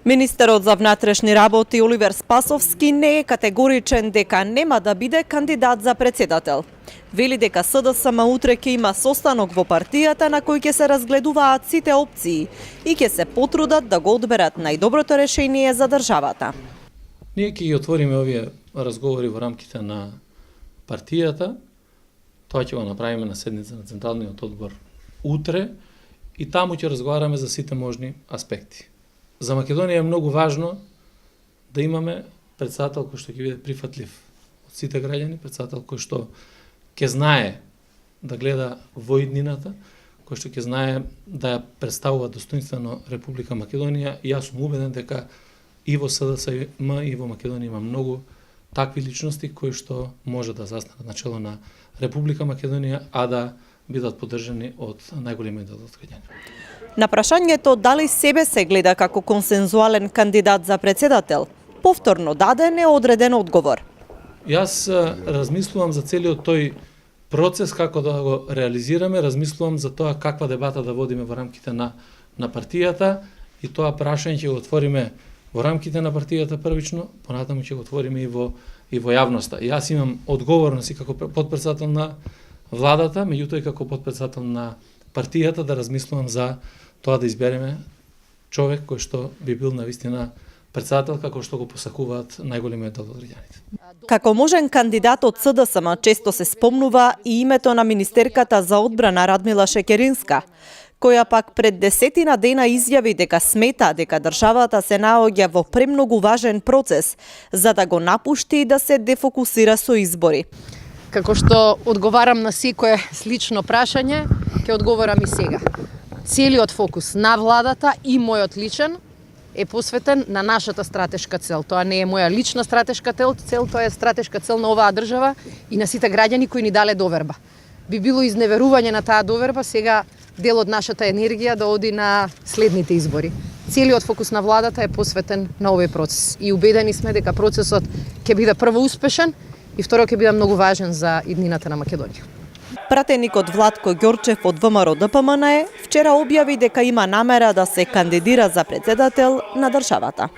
Министерот за внатрешни работи Оливер Спасовски не е категоричен дека нема да биде кандидат за председател. Вели дека СДСМ утре ќе има состанок во партијата на кој ќе се разгледуваат сите опции и ќе се потрудат да го одберат најдоброто решение за државата. Ние ќе ги отвориме овие разговори во рамките на партијата. Тоа ќе го направиме на седница на Централниот одбор утре и таму ќе разговараме за сите можни аспекти. За Македонија е многу важно да имаме председател кој што ќе биде прифатлив од сите граѓани, председател кој што ќе знае да гледа во иднината, кој што ќе знае да ја представува достоинствено Република Македонија. И јас сум убеден дека и во СДСМ и во Македонија има многу такви личности кои што може да застанат на чело на Република Македонија, а да бидат поддржани од најголемиот дел од граѓани. На прашањето дали себе се гледа како консензуален кандидат за председател, повторно даден е одреден одговор. Јас размислувам за целиот тој процес како да го реализираме, размислувам за тоа каква дебата да водиме во рамките на партијата и тоа прашање ќе го отвориме во рамките на партијата првично, понатаму ќе го отвориме и во јавноста. Јас имам одговорност и како потпредседател на владата, меѓутоа и како потпредседател на партијата да размислувам за тоа да избереме човек кој што би бил навистина председател како што го посакуваат најголемиот дел од граѓаните. Како можен кандидат од СДСМ често се спомнува и името на министерката за одбрана Радмила Шекеринска, која пак пред 10 дена изјави дека смета дека државата се наоѓа во премногу важен процес за да го напушти и да се дефокусира со избори. Како што одговарам на секое слично прашање, ќе одговорам и сега. Целиот фокус на владата и мојот личен е посветен на нашата стратешка цел. Тоа не е моја лична стратешка цел, тоа е стратешка цел на оваа држава и на сите граѓани кои ни дале доверба. Би било изневерување на таа доверба сега дел од нашата енергија да оди на следните избори. Целиот фокус на владата е посветен на овој процес и убедени сме дека процесот ќе биде прво успешен и второ ќе биде многу важен за иднината на Македонија. Пратеникот Владко Ѓорчев од ВМРО ДПМН вчера објави дека има намера да се кандидира за председател на државата.